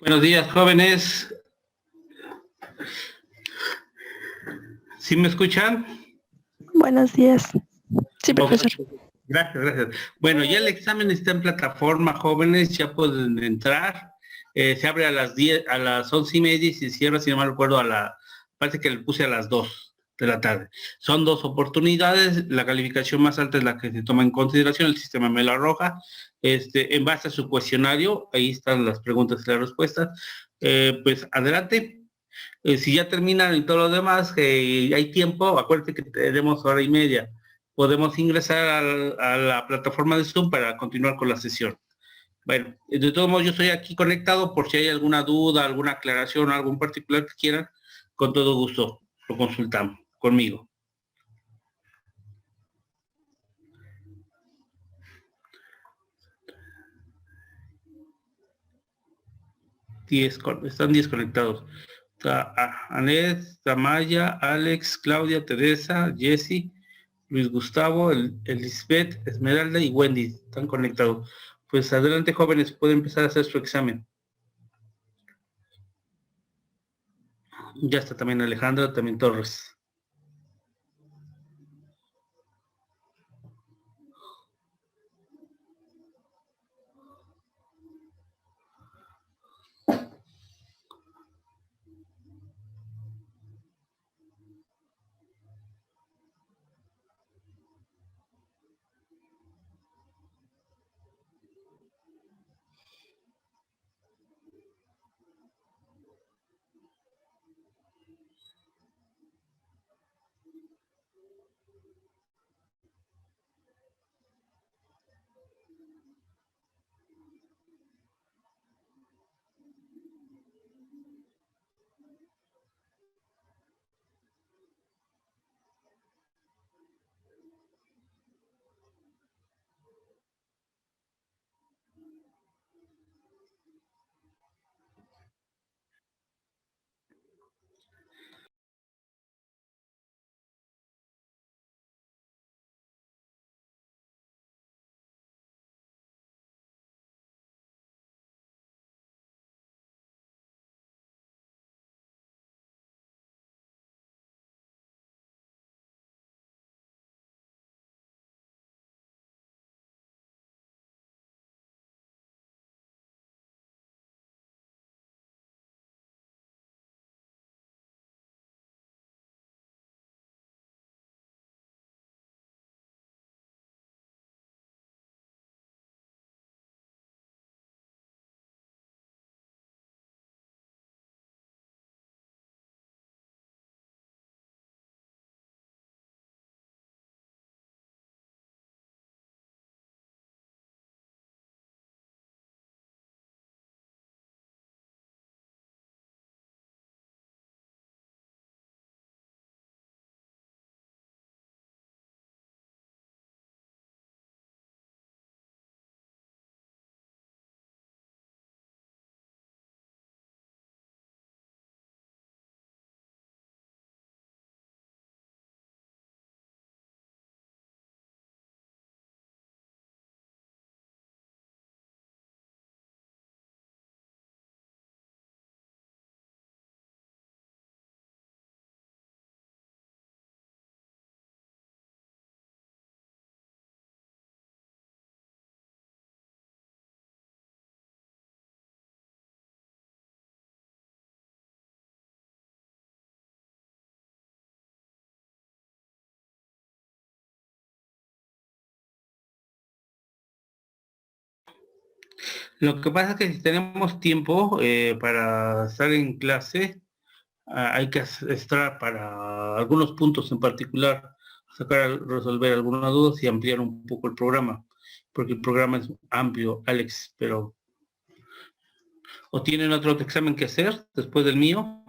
Buenos días, jóvenes. ¿Sí me escuchan? Buenos días. Sí, Ok. profesor. Gracias, gracias. Bueno, ya el examen está en plataforma, jóvenes, ya pueden entrar. Se abre a las 10, a las 11:30 y se cierra, si no mal recuerdo, parece que le puse a las 2 de la tarde. Son dos oportunidades, la calificación más alta es la que se toma en consideración, el sistema me lo arroja. En base a su cuestionario, ahí están las preguntas y las respuestas. Pues adelante. Si ya terminan y todo lo demás, hay tiempo, acuérdate que tenemos hora y media. Podemos ingresar a la plataforma de Zoom para continuar con la sesión. Bueno, de todos modos yo estoy aquí conectado por si hay alguna duda, alguna aclaración, algún particular que quieran, con todo gusto lo consultamos conmigo. Están 10 conectados. Está Anet, Tamaya, Alex, Claudia, Teresa, Jesse, Luis Gustavo, Elizabeth, Esmeralda y Wendy. Están conectados. Pues adelante, jóvenes, pueden empezar a hacer su examen. Ya está también Alejandra, también Torres. Lo que pasa es que si tenemos tiempo para estar en clase, hay que estar para algunos puntos en particular, resolver algunas dudas y ampliar un poco el programa, porque el programa es amplio, Alex, pero ¿o tienen otro examen que hacer después del mío?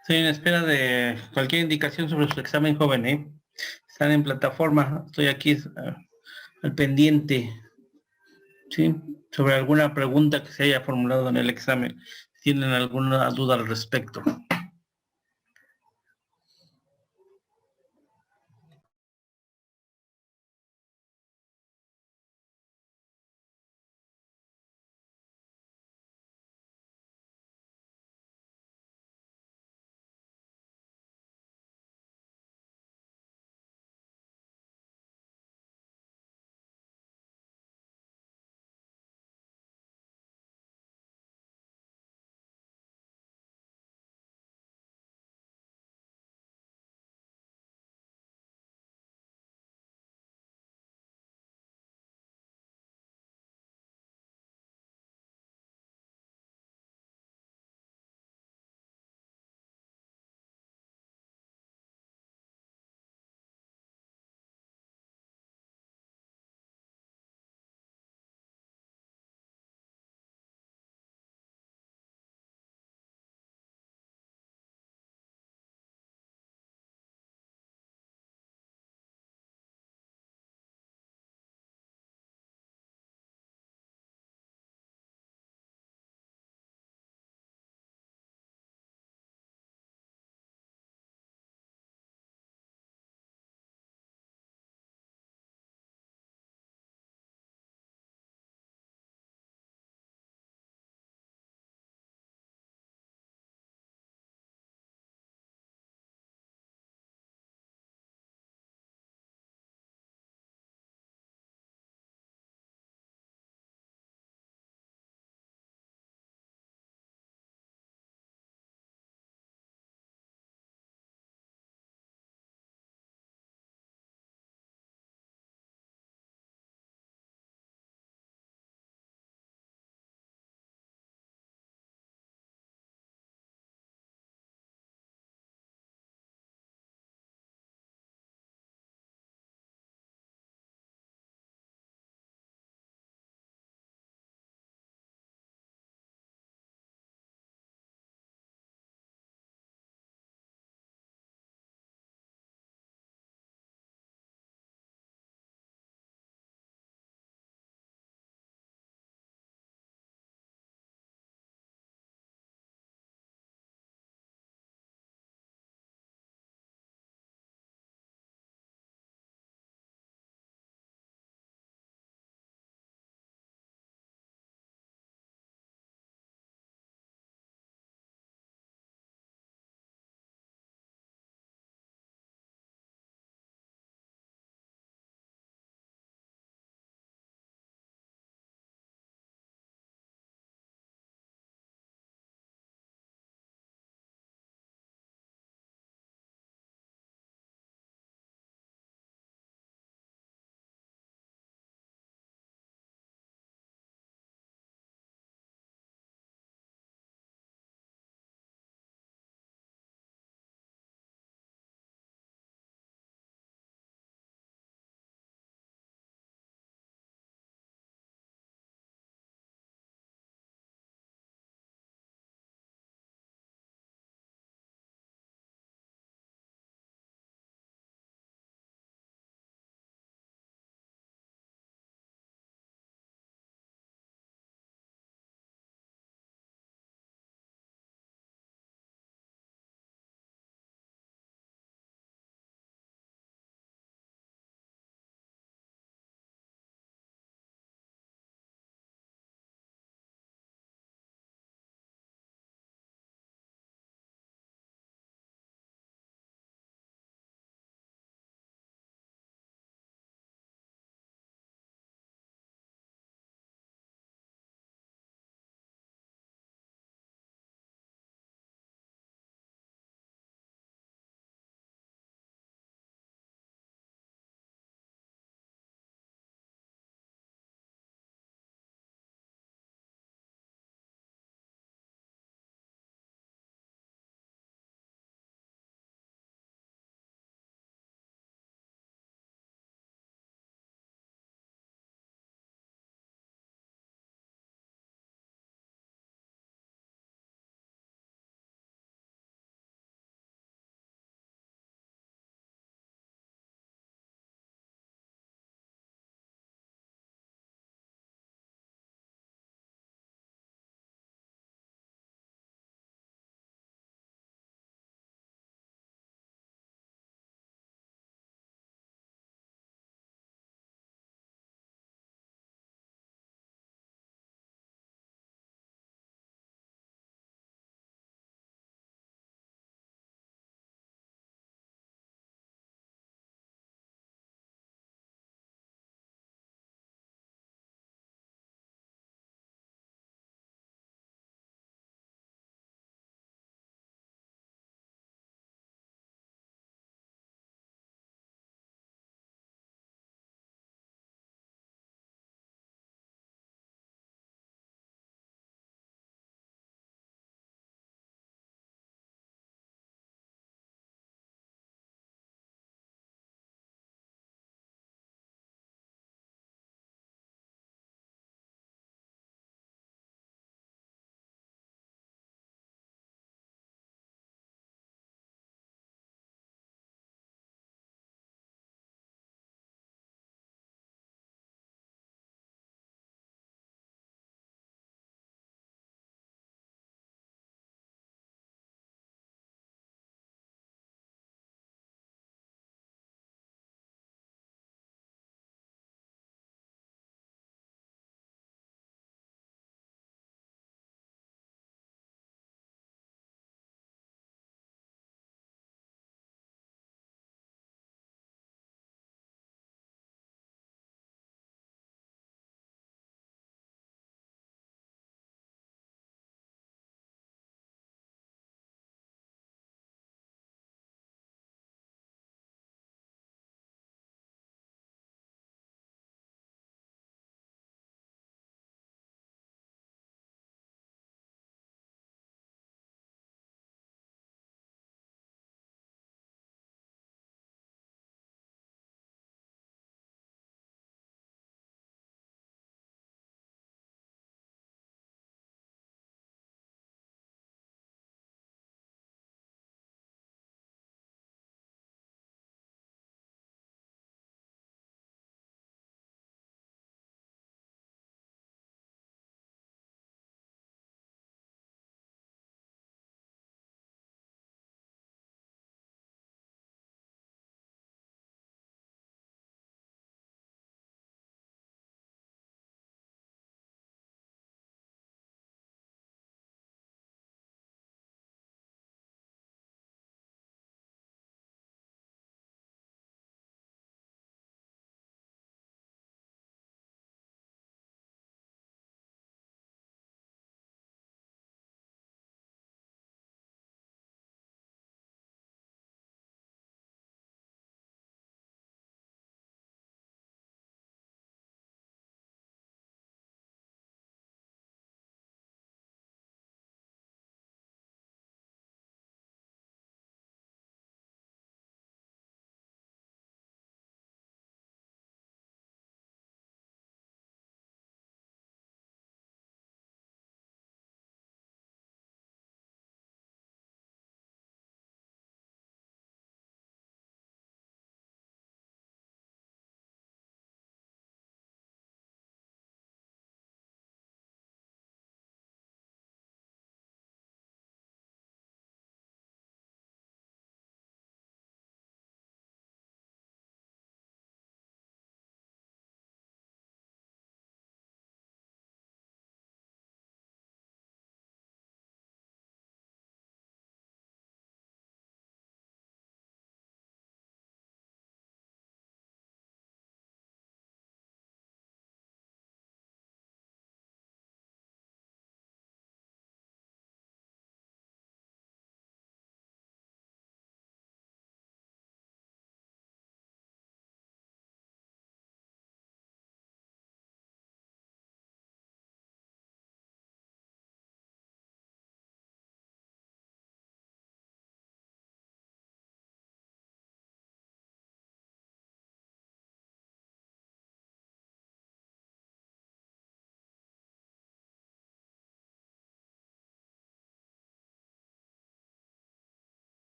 Estoy en espera de cualquier indicación sobre su examen, joven, ¿eh? Están en plataforma, estoy aquí al pendiente, ¿sí? Sobre alguna pregunta que se haya formulado en el examen. ¿Tienen alguna duda al respecto?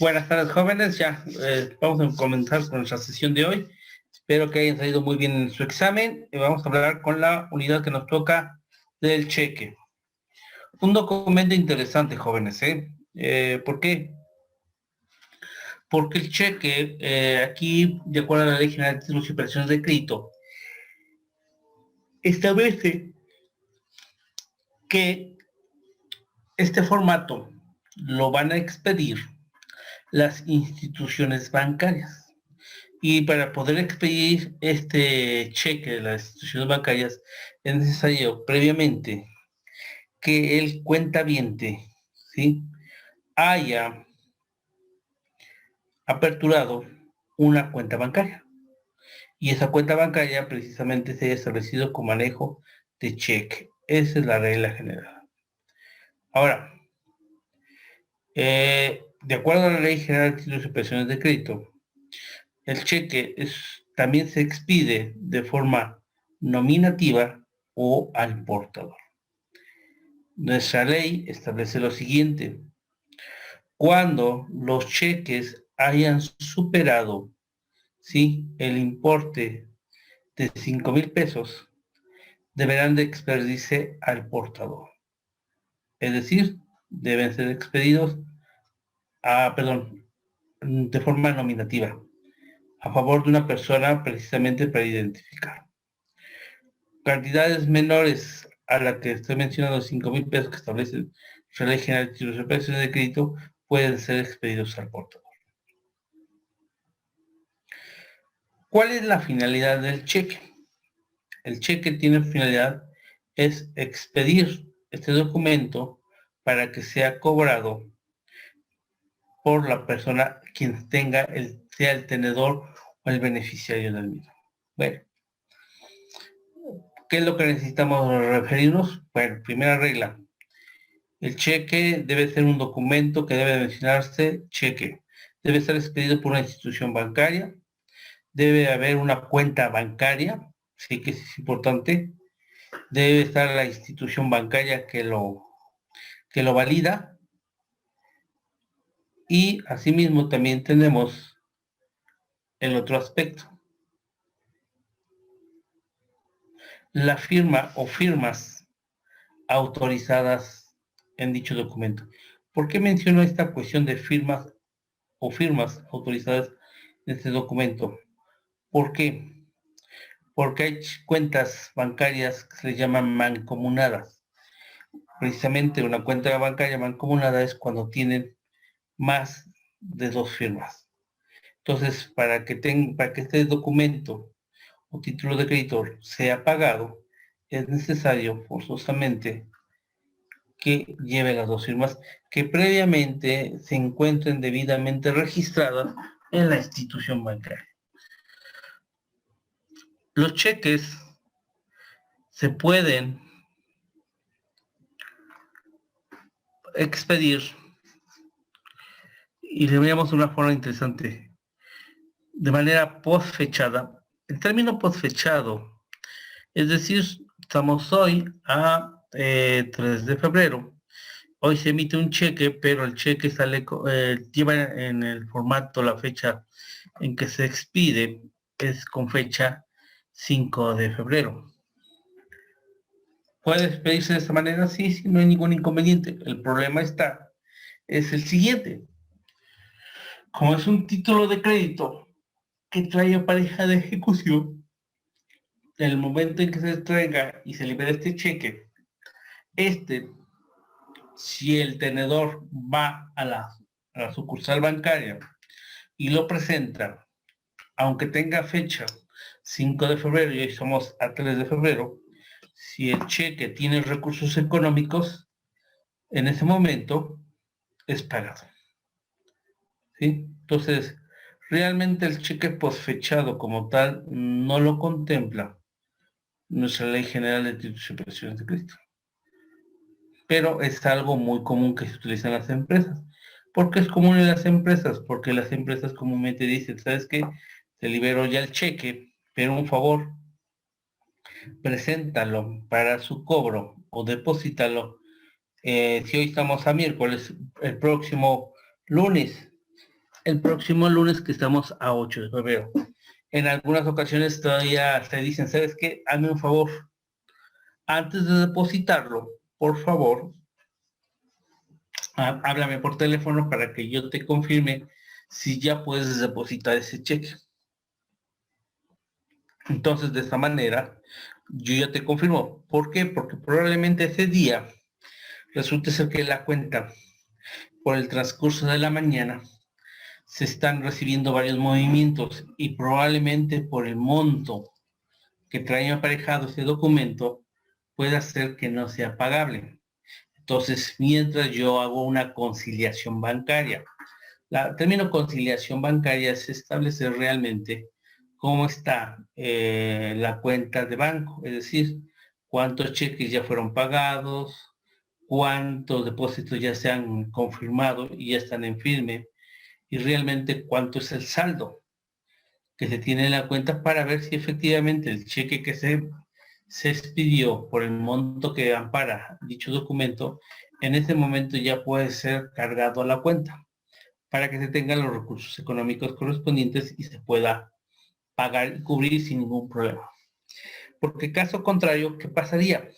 Buenas tardes, jóvenes. Ya vamos a comenzar con nuestra sesión de hoy. Espero que hayan salido muy bien en su examen. Vamos a hablar con la unidad que nos toca del cheque. Un documento interesante, jóvenes. ¿Por qué? Porque el cheque, aquí, de acuerdo a la Ley General de Títulos y Operaciones de Crédito, establece que este formato lo van a expedir las instituciones bancarias. Y para poder expedir este cheque de las instituciones bancarias es necesario previamente que el cuentaviente, ¿sí?, haya aperturado una cuenta bancaria. Y esa cuenta bancaria precisamente se haya establecido con manejo de cheque. Esa es la regla general. Ahora, de acuerdo a la Ley General de Títulos y Operaciones de Crédito, el cheque también se expide de forma nominativa o al portador. Nuestra ley establece lo siguiente: cuando los cheques hayan superado, ¿sí?, el importe de 5,000 pesos, deberán de expedirse al portador. Es decir, deben ser expedidos de forma nominativa, a favor de una persona precisamente para identificar. Cantidades menores a la que estoy mencionando, 5,000 pesos que establece la Ley General de Títulos y Operaciones de Crédito, pueden ser expedidos al portador. ¿Cuál es la finalidad del cheque? El cheque tiene finalidad es expedir este documento para que sea cobrado por la persona quien sea el tenedor o el beneficiario del mismo. Bueno, ¿qué es lo que necesitamos referirnos? Bueno, primera regla: el cheque debe ser un documento que debe mencionarse cheque. Debe ser expedido por una institución bancaria. Debe haber una cuenta bancaria, sí, que es importante. Debe estar la institución bancaria que lo valida. Y asimismo también tenemos el otro aspecto: la firma o firmas autorizadas en dicho documento. ¿Por qué menciono esta cuestión de firmas o firmas autorizadas en este documento? ¿Por qué? Porque hay cuentas bancarias que se les llaman mancomunadas. Precisamente una cuenta bancaria mancomunada es cuando tienen más de 2 firmas. Entonces, para que este documento o título de crédito sea pagado, es necesario forzosamente que lleve las 2 firmas que previamente se encuentren debidamente registradas en la institución bancaria. Los cheques se pueden expedir, y le veamos una forma interesante, de manera postfechada. El término postfechado, es decir, estamos hoy a 3 de febrero. Hoy se emite un cheque, pero el cheque lleva en el formato la fecha en que se expide, es con fecha 5 de febrero. ¿Puede expedirse de esta manera? Sí, no hay ningún inconveniente. El problema es el siguiente: como es un título de crédito que trae pareja de ejecución, en el momento en que se entrega y se libera este cheque, si el tenedor va a la sucursal bancaria y lo presenta, aunque tenga fecha 5 de febrero y hoy somos a 3 de febrero, si el cheque tiene recursos económicos, en ese momento es pagado, ¿sí? Entonces, realmente el cheque posfechado como tal no lo contempla nuestra Ley General de Títulos y Operaciones de Crédito, pero es algo muy común que se utiliza en las empresas. ¿Por qué es común en las empresas? Porque las empresas comúnmente dicen: ¿sabes qué? Te libero ya el cheque, pero un favor, preséntalo para su cobro o deposítalo. Si hoy estamos a miércoles, el próximo lunes el próximo lunes, que estamos a 8 de febrero. En algunas ocasiones todavía te dicen, ¿sabes qué? Hazme un favor. Antes de depositarlo, por favor, háblame por teléfono para que yo te confirme si ya puedes depositar ese cheque. Entonces, de esta manera, yo ya te confirmo. ¿Por qué? Porque probablemente ese día resulte ser que la cuenta, por el transcurso de la mañana, se están recibiendo varios movimientos y probablemente por el monto que trae aparejado ese documento pueda ser que no sea pagable. Entonces, mientras yo hago una conciliación bancaria, el término conciliación bancaria es establecer realmente cómo está la cuenta de banco, es decir, cuántos cheques ya fueron pagados, cuántos depósitos ya se han confirmado y ya están en firme, y realmente cuánto es el saldo que se tiene en la cuenta para ver si efectivamente el cheque que se expidió por el monto que ampara dicho documento, en ese momento ya puede ser cargado a la cuenta para que se tengan los recursos económicos correspondientes y se pueda pagar y cubrir sin ningún problema. Porque caso contrario, ¿qué pasaría?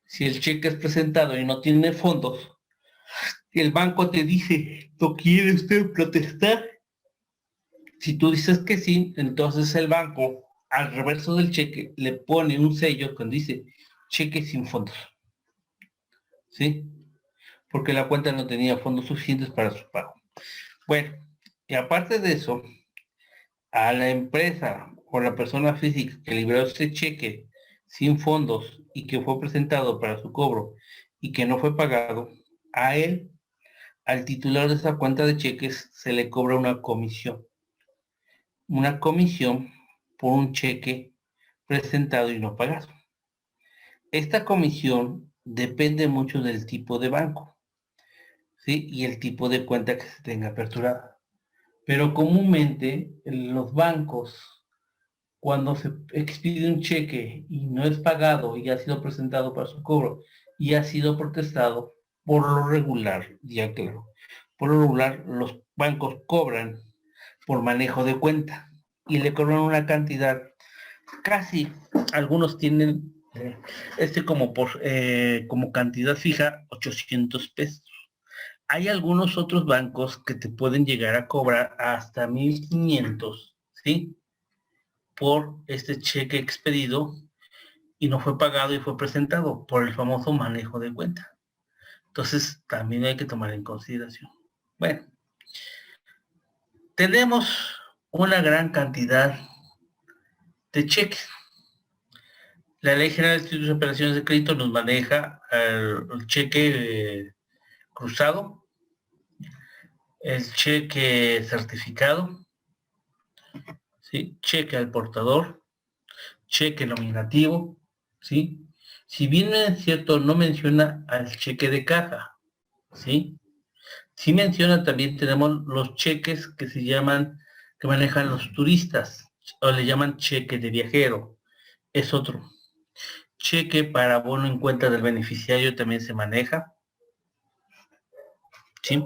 Si el cheque es presentado y no tiene fondos, el banco te dice, ¿no quiere usted protestar? Si tú dices que sí, entonces el banco, al reverso del cheque, le pone un sello que dice cheque sin fondos. ¿Sí? Porque la cuenta no tenía fondos suficientes para su pago. Bueno, y aparte de eso, a la empresa o la persona física que liberó este cheque sin fondos y que fue presentado para su cobro y que no fue pagado, a él, al titular de esa cuenta de cheques, se le cobra una comisión. Una comisión por un cheque presentado y no pagado. Esta comisión depende mucho del tipo de banco, ¿sí? Y el tipo de cuenta que se tenga aperturada. Pero comúnmente los bancos, cuando se expide un cheque y no es pagado y ha sido presentado para su cobro y ha sido protestado, por lo regular, ya claro, por lo regular los bancos cobran por manejo de cuenta y le cobran una cantidad, casi algunos tienen como cantidad fija 800 pesos. Hay algunos otros bancos que te pueden llegar a cobrar hasta 1,500, ¿sí? Por este cheque expedido y no fue pagado y fue presentado por el famoso manejo de cuenta. Entonces, también hay que tomar en consideración. Bueno, tenemos una gran cantidad de cheques. La Ley General de Institutos de Operaciones de Crédito nos maneja el cheque cruzado, el cheque certificado, ¿sí? Cheque al portador, cheque nominativo, ¿sí? Si bien es cierto, no menciona al cheque de caja, ¿sí? Sí menciona también, tenemos los cheques que se llaman, que manejan los turistas, o le llaman cheque de viajero, es otro. Cheque para bono en cuenta del beneficiario también se maneja, ¿sí?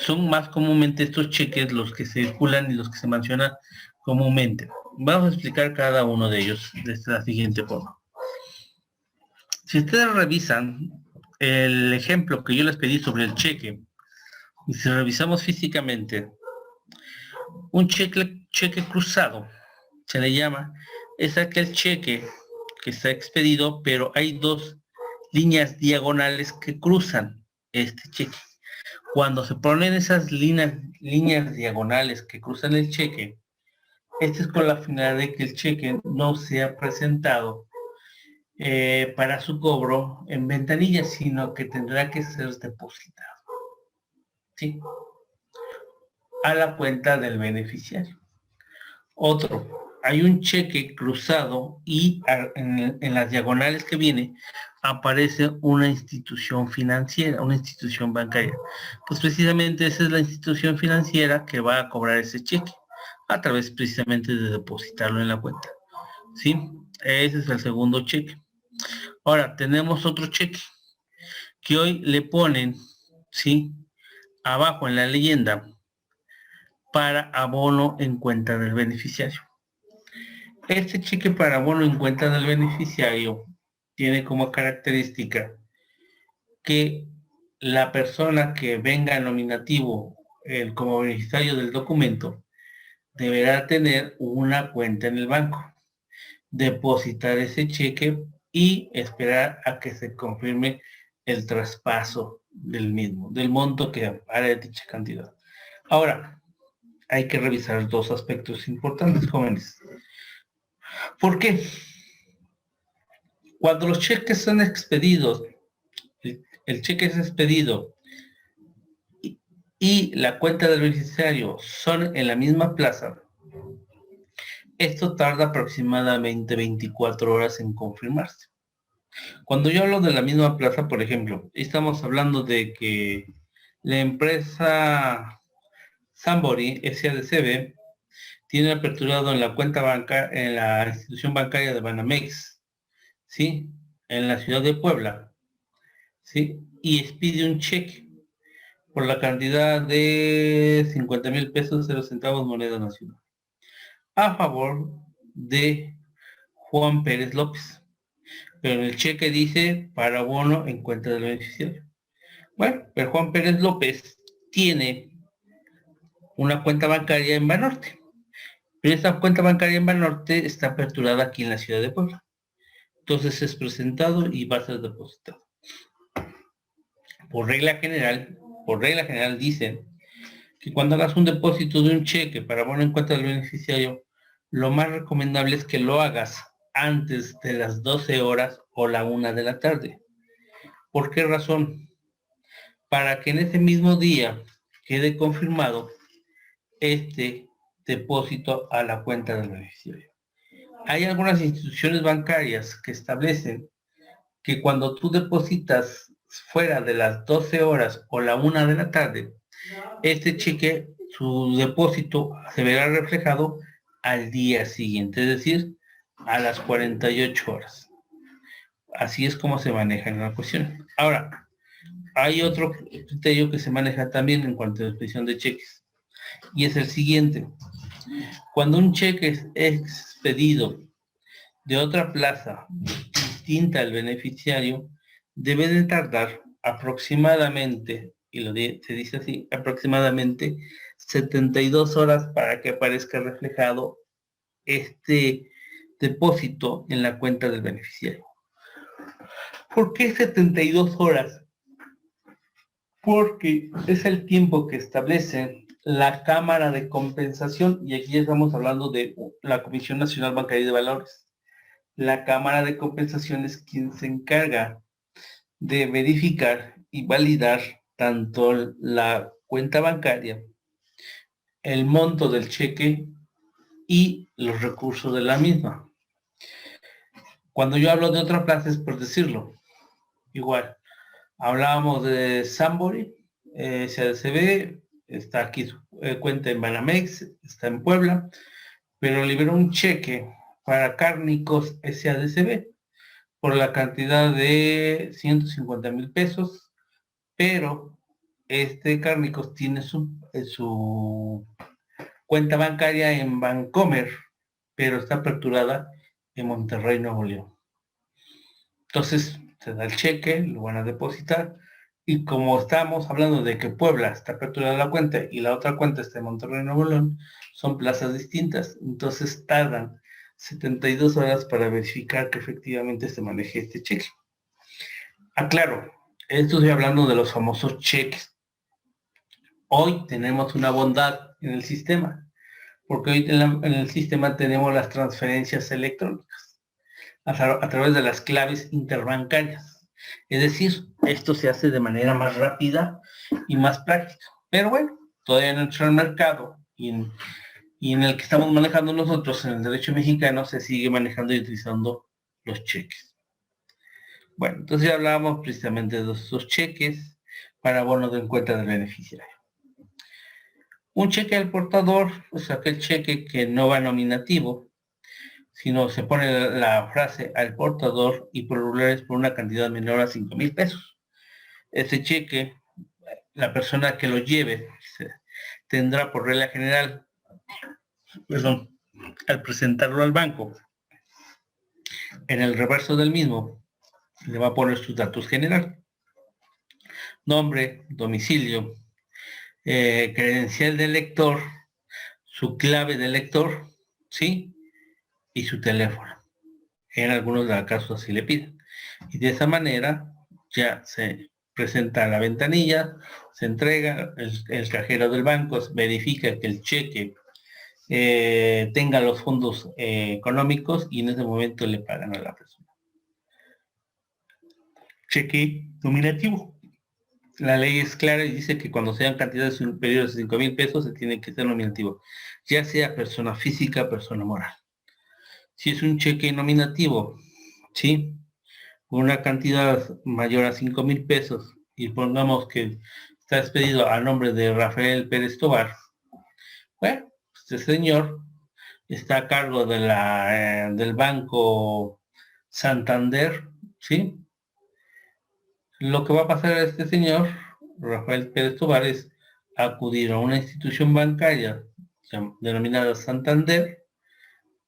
Son más comúnmente estos cheques los que circulan y los que se mencionan comúnmente. Vamos a explicar cada uno de ellos de esta siguiente forma. Si ustedes revisan el ejemplo que yo les pedí sobre el cheque, y si revisamos físicamente, un cheque cruzado, se le llama, es aquel cheque que está expedido, pero hay dos líneas diagonales que cruzan este cheque. Cuando se ponen esas líneas diagonales que cruzan el cheque, esto es con la finalidad de que el cheque no sea presentado para su cobro en ventanilla, sino que tendrá que ser depositado, ¿sí? A la cuenta del beneficiario. Otro, hay un cheque cruzado y en las diagonales que viene aparece una institución financiera, una institución bancaria. Pues precisamente esa es la institución financiera que va a cobrar ese cheque a través precisamente de depositarlo en la cuenta. ¿Sí? Ese es el segundo cheque. Ahora, tenemos otro cheque que hoy le ponen, ¿sí? Abajo en la leyenda, para abono en cuenta del beneficiario. Este cheque para abono en cuenta del beneficiario tiene como característica que la persona que venga en nominativo como beneficiario del documento deberá tener una cuenta en el banco, depositar ese cheque y esperar a que se confirme el traspaso del mismo, del monto que hará dicha cantidad. Ahora, hay que revisar dos aspectos importantes, jóvenes. ¿Por qué? Cuando los cheques son expedidos, el cheque es expedido y la cuenta del beneficiario son en la misma plaza, esto tarda aproximadamente 24 horas en confirmarse. Cuando yo hablo de la misma plaza, por ejemplo, estamos hablando de que la empresa Sambori, SADCB, tiene aperturado en la cuenta bancaria, en la institución bancaria de Banamex, ¿sí? En la ciudad de Puebla, ¿sí? Y expide un cheque por la cantidad de 50,000 pesos 0 centavos moneda nacional a favor de Juan Pérez López. Pero el cheque dice para abono en cuenta del beneficiario. Bueno, pero Juan Pérez López tiene una cuenta bancaria en Banorte. Pero esta cuenta bancaria en Banorte está aperturada aquí en la ciudad de Puebla. Entonces es presentado y va a ser depositado. Por regla general dicen que cuando hagas un depósito de un cheque para abono en cuenta del beneficiario, lo más recomendable es que lo hagas antes de las 12 horas o la 1 de la tarde. ¿Por qué razón? Para que en ese mismo día quede confirmado este depósito a la cuenta del beneficiario. Hay algunas instituciones bancarias que establecen que cuando tú depositas fuera de las 12 horas o la 1 de la tarde, este cheque, su depósito se verá reflejado al día siguiente, es decir, a las 48 horas. Así es como se maneja en la cuestión. Ahora, hay otro criterio que se maneja también en cuanto a la expedición de cheques, y es el siguiente. Cuando un cheque es expedido de otra plaza distinta al beneficiario, debe de tardar aproximadamente, y se dice así, aproximadamente 72 horas para que aparezca reflejado este depósito en la cuenta del beneficiario. ¿Por qué 72 horas? Porque es el tiempo que establece la Cámara de Compensación, y aquí estamos hablando de la Comisión Nacional Bancaria de Valores. La Cámara de Compensación es quien se encarga de verificar y validar tanto la cuenta bancaria, el monto del cheque y los recursos de la misma. Cuando yo hablo de otra plaza es por decirlo. Igual, hablábamos de Sambori, SADCB, está aquí su cuenta en Banamex, está en Puebla, pero liberó un cheque para Cárnicos SADCB por la cantidad de 150,000 pesos, pero este Cárnicos tiene su cuenta bancaria en Bancomer, pero está aperturada en Monterrey, Nuevo León. Entonces, se da el cheque, lo van a depositar, y como estamos hablando de que Puebla está aperturada la cuenta y la otra cuenta está en Monterrey, Nuevo León, son plazas distintas, entonces tardan 72 horas para verificar que efectivamente se maneje este cheque. Aclaro, esto estoy hablando de los famosos cheques. Hoy tenemos una bondad en el sistema, porque hoy en el sistema tenemos las transferencias electrónicas a través de las claves interbancarias. Es decir, esto se hace de manera más rápida y más práctica. Pero bueno, todavía en nuestro mercado y en el que estamos manejando nosotros, en el derecho mexicano, se sigue manejando y utilizando los cheques. Bueno, entonces ya hablábamos precisamente de esos cheques para abono de cuenta del beneficiario. Un cheque al portador es aquel cheque que no va nominativo, sino se pone la frase al portador y por regular es por una cantidad menor a 5,000 pesos. Este cheque, la persona que lo lleve, tendrá por regla general, perdón, al presentarlo al banco, en el reverso del mismo, le va a poner sus datos generales. Nombre, domicilio, credencial del lector, su clave del lector, ¿sí? Y su teléfono. En algunos casos así le piden. Y de esa manera ya se presenta la ventanilla, se entrega, el cajero del banco verifica que el cheque tenga los fondos económicos y en ese momento le pagan a la persona. Cheque nominativo. La ley es clara y dice que cuando sean cantidades superiores a 5,000 pesos se tiene que ser nominativo, ya sea persona física, persona moral. Si es un cheque nominativo, ¿sí? Una cantidad mayor a 5,000 pesos y pongamos que está expedido a nombre de Rafael Pérez Tobar, bueno, este señor está a cargo de del Banco Santander, ¿sí? Lo que va a pasar a este señor, Rafael Pérez Tobar, es acudir a una institución bancaria denominada Santander,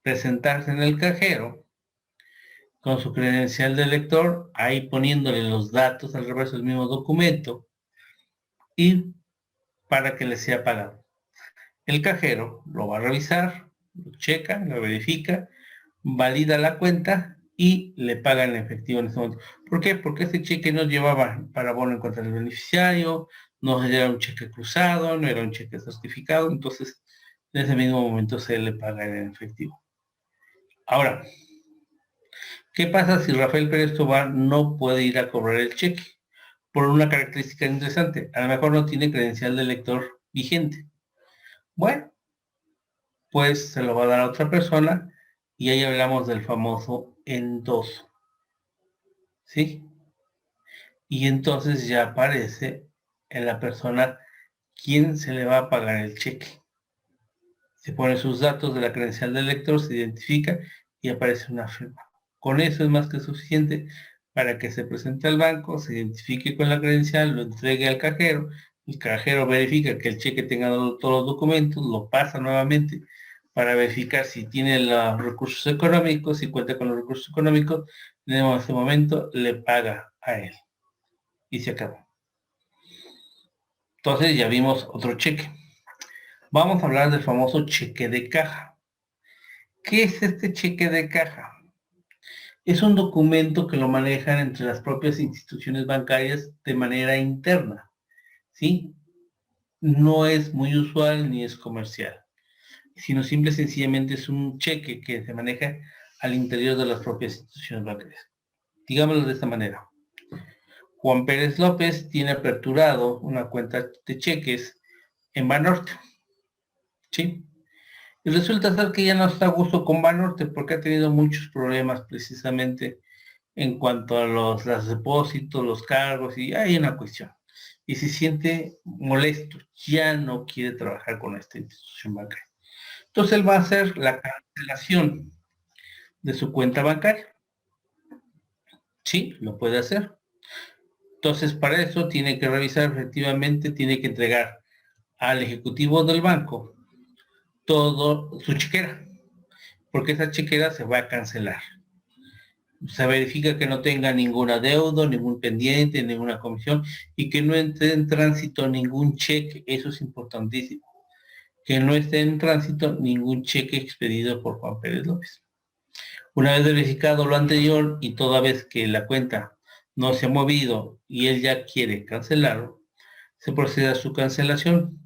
presentarse en el cajero con su credencial de lector, ahí poniéndole los datos al reverso del mismo documento y para que le sea pagado. El cajero lo va a revisar, lo checa, lo verifica, valida la cuenta y le paga en efectivo en ese momento. ¿Por qué? Porque ese cheque no llevaba para bono en contra del beneficiario, no era un cheque cruzado, no era un cheque certificado, entonces en ese mismo momento se le paga en efectivo. Ahora, ¿qué pasa si Rafael Pérez Tobar no puede ir a cobrar el cheque? Por una característica interesante, a lo mejor no tiene credencial de lector vigente. Bueno, pues se lo va a dar a otra persona y ahí hablamos del famoso endoso. ¿Sí? Y entonces ya aparece en la persona quién se le va a pagar el cheque. Se pone sus datos de la credencial del lector, se identifica y aparece una firma. Con eso es más que suficiente para que se presente al banco, se identifique con la credencial, lo entregue al cajero, el cajero verifica que el cheque tenga todos los documentos, lo pasa nuevamente para verificar si tiene los recursos económicos, si cuenta con los recursos económicos, en ese momento le paga a él. Y se acabó. Entonces ya vimos otro cheque. Vamos a hablar del famoso cheque de caja. ¿Qué es este cheque de caja? Es un documento que lo manejan entre las propias instituciones bancarias de manera interna, ¿sí? No es muy usual ni es comercial, sino simple y sencillamente es un cheque que se maneja al interior de las propias instituciones bancarias. Digámoslo de esta manera. Juan Pérez López tiene aperturado una cuenta de cheques en Banorte, ¿sí? Y resulta ser que ya no está a gusto con Banorte porque ha tenido muchos problemas precisamente en cuanto a los depósitos, los cargos, y hay una cuestión. Y se siente molesto, ya no quiere trabajar con esta institución bancaria. Entonces él va a hacer la cancelación de su cuenta bancaria. Sí, lo puede hacer. Entonces para eso tiene que revisar efectivamente, tiene que entregar al ejecutivo del banco todo su chequera, porque esa chequera se va a cancelar. Se verifica que no tenga ningún adeudo, ningún pendiente, ninguna comisión y que no esté en tránsito ningún cheque, eso es importantísimo, que no esté en tránsito ningún cheque expedido por Juan Pérez López. Una vez verificado lo anterior y toda vez que la cuenta no se ha movido y él ya quiere cancelarlo, se procede a su cancelación.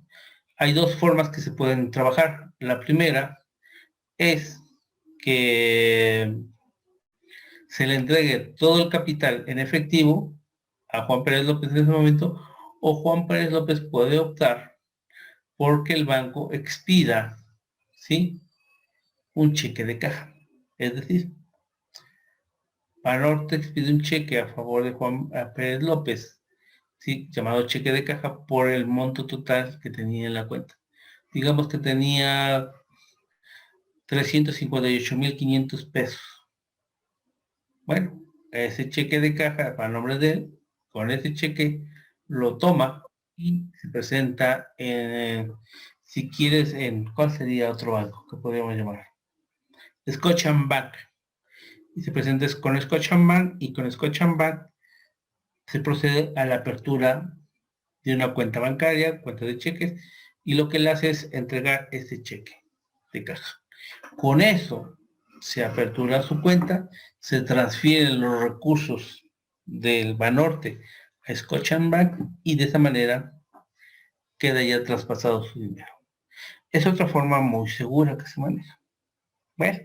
Hay dos formas que se pueden trabajar. La primera es que se le entregue todo el capital en efectivo a Juan Pérez López en ese momento, o Juan Pérez López puede optar porque el banco expida, ¿sí?, un cheque de caja. Es decir, Banorte expide un cheque a favor de Juan Pérez López, ¿sí?, llamado cheque de caja por el monto total que tenía en la cuenta. Digamos que tenía 358,500 pesos. Bueno, ese cheque de caja a nombre de él, con ese cheque lo toma y se presenta si quieres, ¿cuál sería otro banco que podríamos llamar? Scotiabank. Y se presenta con Scotiabank, y con Scotiabank se procede a la apertura de una cuenta bancaria, cuenta de cheques, y lo que le hace es entregar ese cheque de caja. Con eso se apertura su cuenta, se transfieren los recursos del Banorte a Scotiabank y de esa manera queda ya traspasado su dinero. Es otra forma muy segura que se maneja. Bueno,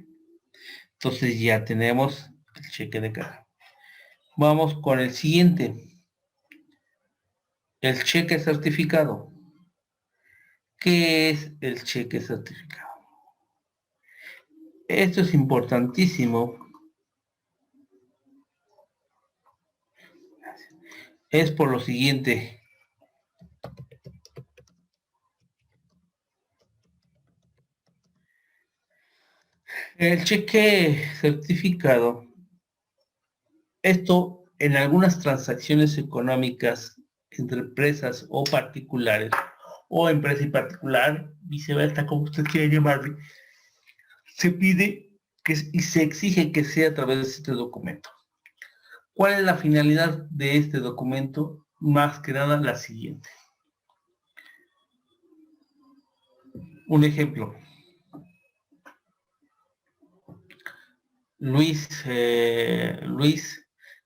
entonces ya tenemos el cheque de caja. Vamos con el siguiente. El cheque certificado. ¿Qué es el cheque certificado? Esto es importantísimo. Es por lo siguiente. El cheque certificado, esto en algunas transacciones económicas entre empresas o particulares, o empresa y particular, viceversa, como usted quiera llamarle, se pide y se exige que sea a través de este documento. ¿Cuál es la finalidad de este documento? Más que nada la siguiente. Un ejemplo. Luis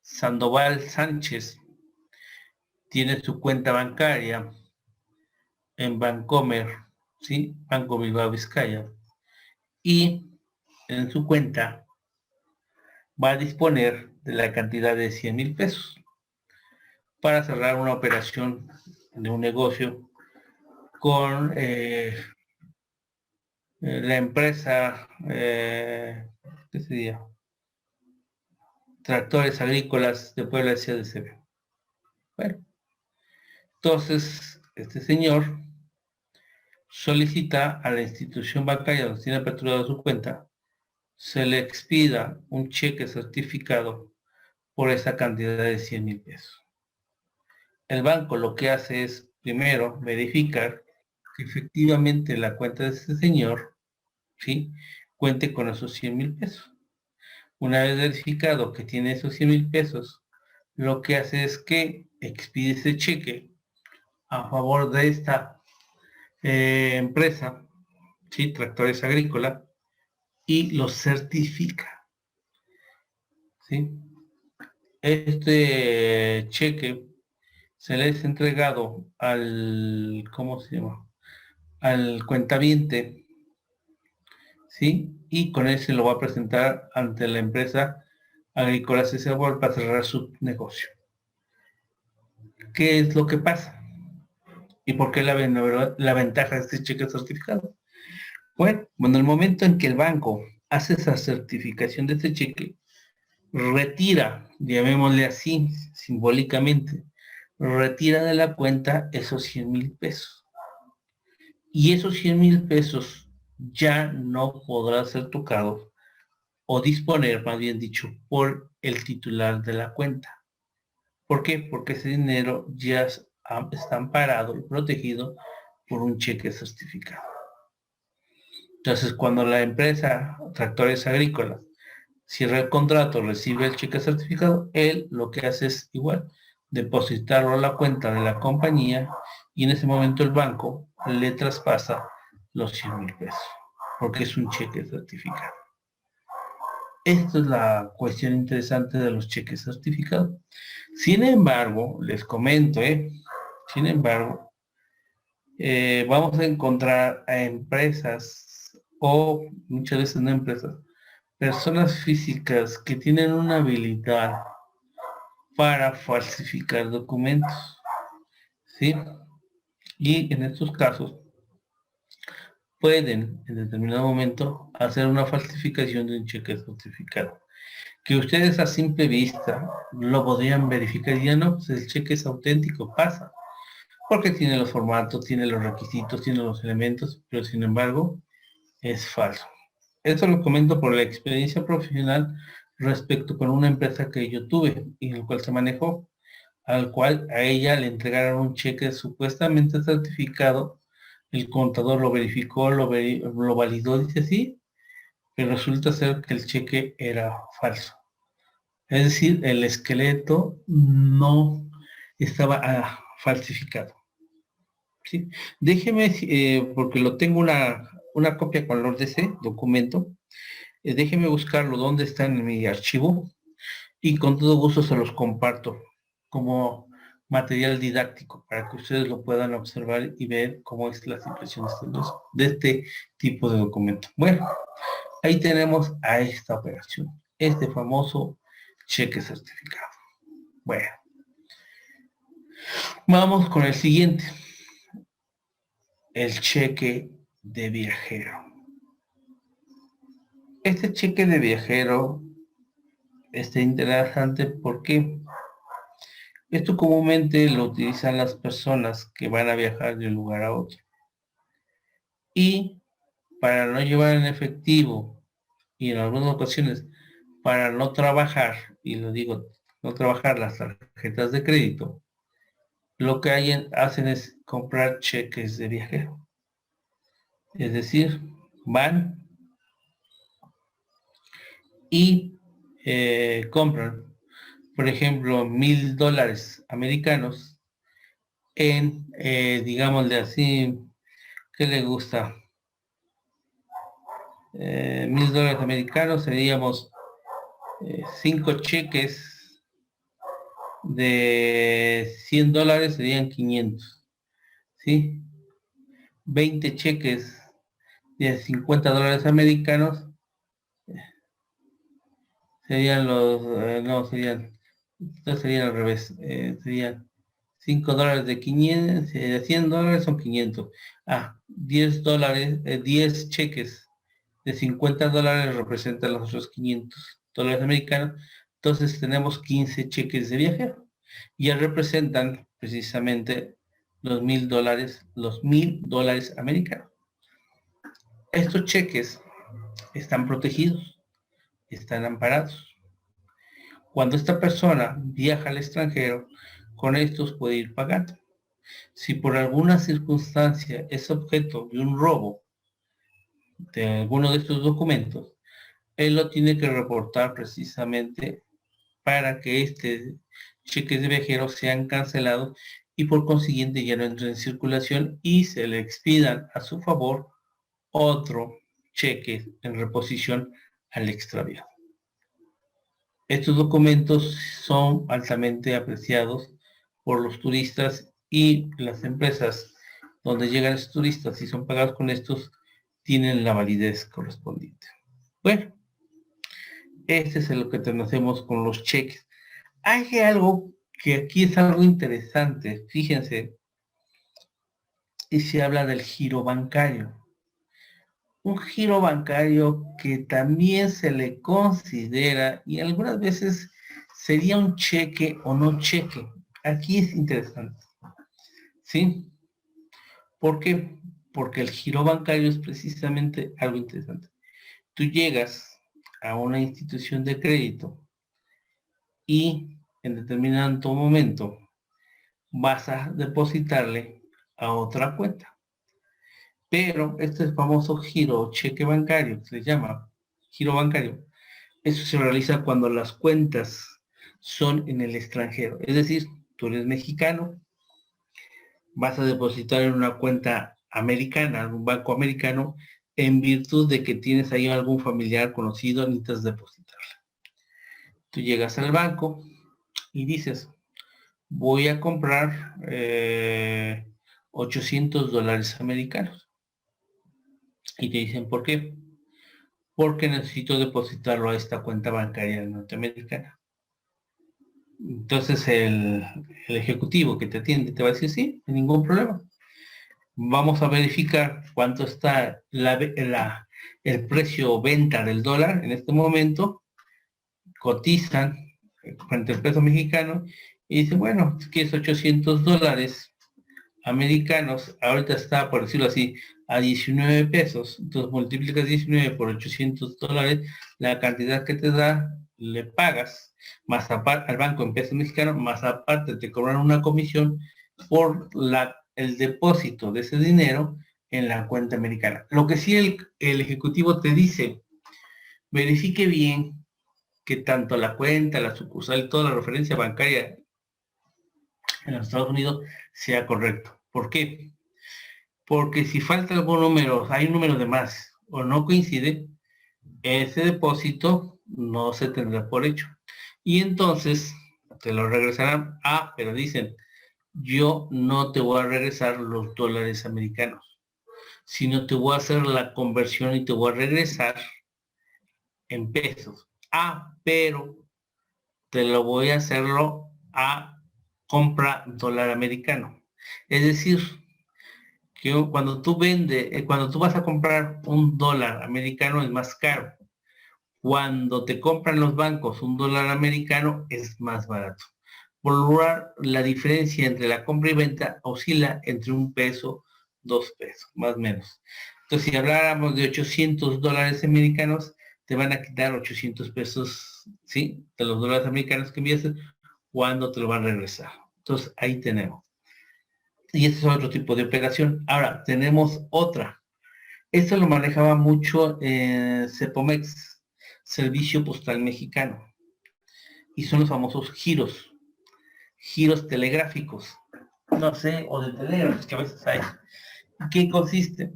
Sandoval Sánchez tiene su cuenta bancaria en Bancomer, ¿sí? Banco Bilbao Vizcaya, y en su cuenta va a disponer de la cantidad de 100,000 pesos para cerrar una operación de un negocio con la empresa, ¿qué sería? Tractores Agrícolas de Puebla SADCB. Bueno, entonces este señor solicita a la institución bancaria donde tiene aperturada su cuenta, se le expida un cheque certificado por esa cantidad de 100,000 pesos. El banco lo que hace es, primero, verificar que efectivamente la cuenta de este señor, ¿sí?, cuente con esos 100,000 pesos. Una vez verificado que tiene esos 100,000 pesos, lo que hace es que expide ese cheque a favor de esta empresa, ¿sí?, Tractores Agrícola, y lo certifica, ¿sí? Este cheque se le es entregado al, ¿cómo se llama?, al cuentaviente, ¿sí? Y con él se lo va a presentar ante la empresa Agrícola Cesabol para cerrar su negocio. ¿Qué es lo que pasa? ¿Y por qué la ventaja de este cheque certificado? Bueno, en el momento en que el banco hace esa certificación de este cheque, retira, llamémosle así, simbólicamente, retira de la cuenta esos 100,000 pesos. Y esos 100,000 pesos ya no podrán ser tocados o disponer, más bien dicho, por el titular de la cuenta. ¿Por qué? Porque ese dinero ya está amparado y protegido por un cheque certificado. Entonces, cuando la empresa Tractores Agrícolas cierra el contrato, recibe el cheque certificado, él lo que hace es igual, depositarlo a la cuenta de la compañía, y en ese momento el banco le traspasa los 100,000 pesos, porque es un cheque certificado. Esto es la cuestión interesante de los cheques certificados. Sin embargo, les comento, sin embargo, vamos a encontrar a empresas, o muchas veces no empresas, personas físicas que tienen una habilidad para falsificar documentos, ¿sí? Y en estos casos pueden en determinado momento hacer una falsificación de un cheque certificado, que ustedes a simple vista lo podrían verificar y ya no, pues el cheque es auténtico, pasa, porque tiene los formatos, tiene los requisitos, tiene los elementos, pero sin embargo es falso. Esto lo comento por la experiencia profesional respecto con una empresa que yo tuve y en el cual se manejó. al cual a ella le entregaron un cheque supuestamente certificado. El contador lo verificó, lo validó, dice sí, pero resulta ser que el cheque era falso. Es decir, el esqueleto no estaba falsificado. ¿Sí? Déjeme, porque lo tengo una copia con los de ese documento, déjeme buscarlo dónde está en mi archivo y con todo gusto se los comparto como material didáctico para que ustedes lo puedan observar y ver cómo es la situación de este tipo de documento. Bueno, ahí tenemos a esta operación, este famoso cheque certificado. Bueno, vamos con el siguiente, el cheque de viajero. Este cheque de viajero está interesante porque esto comúnmente lo utilizan las personas que van a viajar de un lugar a otro. Y para no llevar en efectivo y en algunas ocasiones para no trabajar, y lo digo, no trabajar las tarjetas de crédito, lo que hacen es comprar cheques de viajero. Es decir, van y compran, por ejemplo, $1,000 americanos en, digámosle así, ¿qué le gusta? $1,000 americanos seríamos 5 cheques de $100 serían 500, ¿sí? 20 cheques de $50 americanos serían no serían al revés, serían $5 de 500, de $100 son 500. $10, 10 cheques de $50 representan los otros $500 americanos. Entonces tenemos 15 cheques de viajero. Ya representan precisamente los $1,000 americanos. Estos cheques están protegidos, están amparados. Cuando esta persona viaja al extranjero, con estos puede ir pagando. Si por alguna circunstancia es objeto de un robo de alguno de estos documentos, él lo tiene que reportar precisamente para que este cheques de viajero sean cancelados y por consiguiente ya no entren en circulación y se le expidan a su favor otro cheque en reposición al extraviado. Estos documentos son altamente apreciados por los turistas y las empresas donde llegan estos turistas y son pagados con estos tienen la validez correspondiente. Bueno, este es lo que conocemos con los cheques. Hay algo que aquí es algo interesante, fíjense, y se habla del giro bancario. Un giro bancario que también se le considera y algunas veces sería un cheque o no cheque. Aquí es interesante, ¿sí? ¿Por qué? Porque el giro bancario es precisamente algo interesante. Tú llegas a una institución de crédito y en determinado momento vas a depositarle a otra cuenta. Pero este famoso giro o cheque bancario, se llama giro bancario, eso se realiza cuando las cuentas son en el extranjero. Es decir, tú eres mexicano, vas a depositar en una cuenta americana, en un banco americano, en virtud de que tienes ahí algún familiar conocido, necesitas depositarle. Tú llegas al banco y dices, voy a comprar $800 americanos. Y te dicen, ¿por qué? Porque necesito depositarlo a esta cuenta bancaria norteamericana. Entonces el ejecutivo que te atiende te va a decir, sí, sin ningún problema. Vamos a verificar cuánto está el precio venta del dólar en este momento. Cotizan frente al peso mexicano y dice, bueno, que es $800 americanos, ahorita está, por decirlo así, a 19 pesos, entonces multiplicas 19 por $800, la cantidad que te da le pagas, más aparte al banco en pesos mexicanos, más aparte te cobran una comisión por el depósito de ese dinero en la cuenta americana. Lo que sí el ejecutivo te dice, verifique bien que tanto la cuenta, la sucursal, toda la referencia bancaria en los Estados Unidos sea correcto. ¿Por qué? Porque si falta algún número, hay un número de más o no coincide, ese depósito no se tendrá por hecho. Y entonces te lo regresarán. Pero dicen, yo no te voy a regresar los dólares americanos, sino te voy a hacer la conversión y te voy a regresar en pesos. Pero te lo voy a hacerlo a compra dólar americano. Es decir, que cuando tú vas a comprar un dólar americano es más caro. Cuando te compran los bancos un dólar americano es más barato. Por lo general, la diferencia entre la compra y venta oscila entre 1 peso, 2 pesos, más o menos. Entonces, si habláramos de 800 dólares americanos, te van a quitar 800 pesos, ¿sí? De los dólares americanos que envías, cuando te lo van a regresar. Entonces, ahí tenemos. Y ese es otro tipo de operación. Ahora, tenemos otra. Esto lo manejaba mucho Cepomex, Servicio Postal Mexicano. Y son los famosos giros telegráficos. No sé, o de telégrafos, que a veces hay. ¿Qué consiste?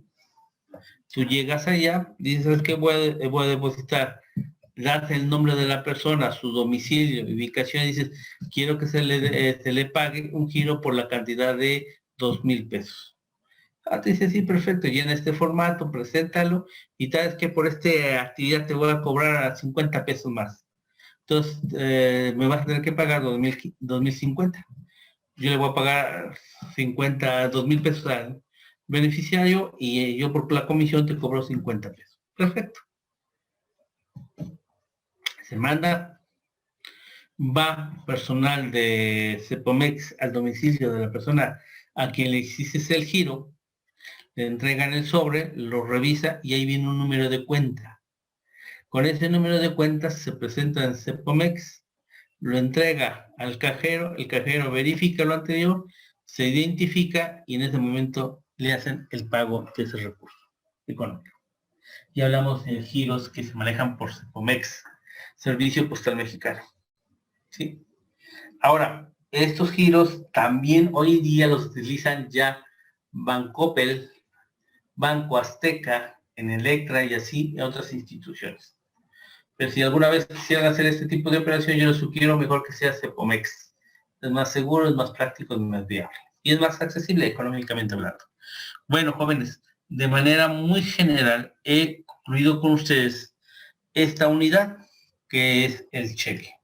Tú llegas allá, dices que voy a depositar, das el nombre de la persona, su domicilio, ubicación, y dices, quiero que se le pague un giro por la cantidad de 2,000 pesos. Te dice, sí, perfecto, llena este formato, preséntalo, y sabes que por esta actividad te voy a cobrar a 50 pesos más. Entonces, me vas a tener que pagar 2,050. Yo le voy a pagar 2,000 pesos al beneficiario y yo por la comisión te cobro 50 pesos. Perfecto. Se manda, va personal de Cepomex al domicilio de la persona a quien le hiciste el giro, le entregan el sobre, lo revisa y ahí viene un número de cuenta. Con ese número de cuenta se presenta en Cepomex, lo entrega al cajero, el cajero verifica lo anterior, se identifica y en ese momento le hacen el pago de ese recurso económico. Y hablamos de giros que se manejan por Cepomex, Servicio Postal Mexicano. ¿Sí? Ahora, estos giros también hoy día los utilizan ya Bancoppel, Banco Azteca, en Electra y así en otras instituciones. Pero si alguna vez quisieran hacer este tipo de operación, yo les sugiero mejor que sea Cepomex. Es más seguro, es más práctico, es más viable. Y es más accesible económicamente hablando. Bueno, jóvenes, de manera muy general he concluido con ustedes esta unidad que es el cheque.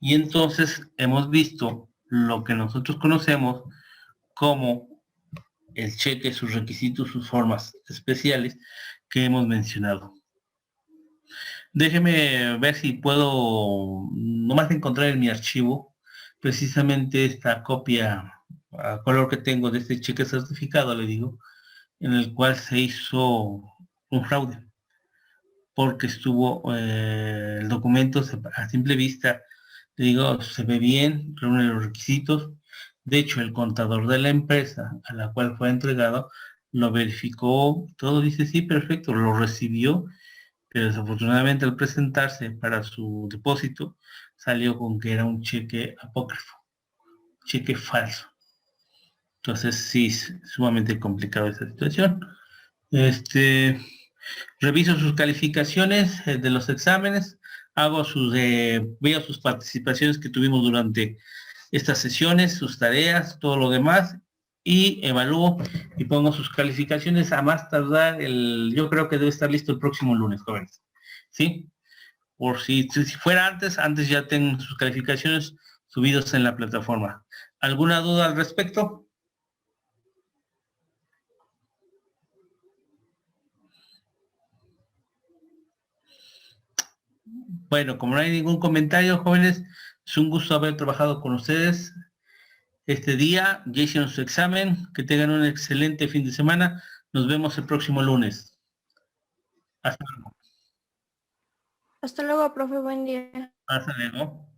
Y entonces hemos visto lo que nosotros conocemos como el cheque, sus requisitos, sus formas especiales que hemos mencionado. Déjeme ver si puedo nomás encontrar en mi archivo precisamente esta copia a color que tengo de este cheque certificado, le digo, en el cual se hizo un fraude, porque estuvo el documento a simple vista, le digo, se ve bien, reúne los requisitos. De hecho, el contador de la empresa a la cual fue entregado lo verificó, todo dice sí, perfecto, lo recibió, pero desafortunadamente al presentarse para su depósito salió con que era un cheque apócrifo, cheque falso. Entonces sí, es sumamente complicado esta situación. Reviso sus calificaciones de los exámenes, veo sus participaciones que tuvimos durante estas sesiones, sus tareas, todo lo demás, y evalúo y pongo sus calificaciones a más tardar yo creo que debe estar listo el próximo lunes, jóvenes. ¿Sí? Por si fuera antes ya tengo sus calificaciones subidos en la plataforma. ¿Alguna duda al respecto? Bueno, como no hay ningún comentario, jóvenes, es un gusto haber trabajado con ustedes este día. Ya hicieron su examen, que tengan un excelente fin de semana. Nos vemos el próximo lunes. Hasta luego. Hasta luego, profe, buen día. Hasta luego.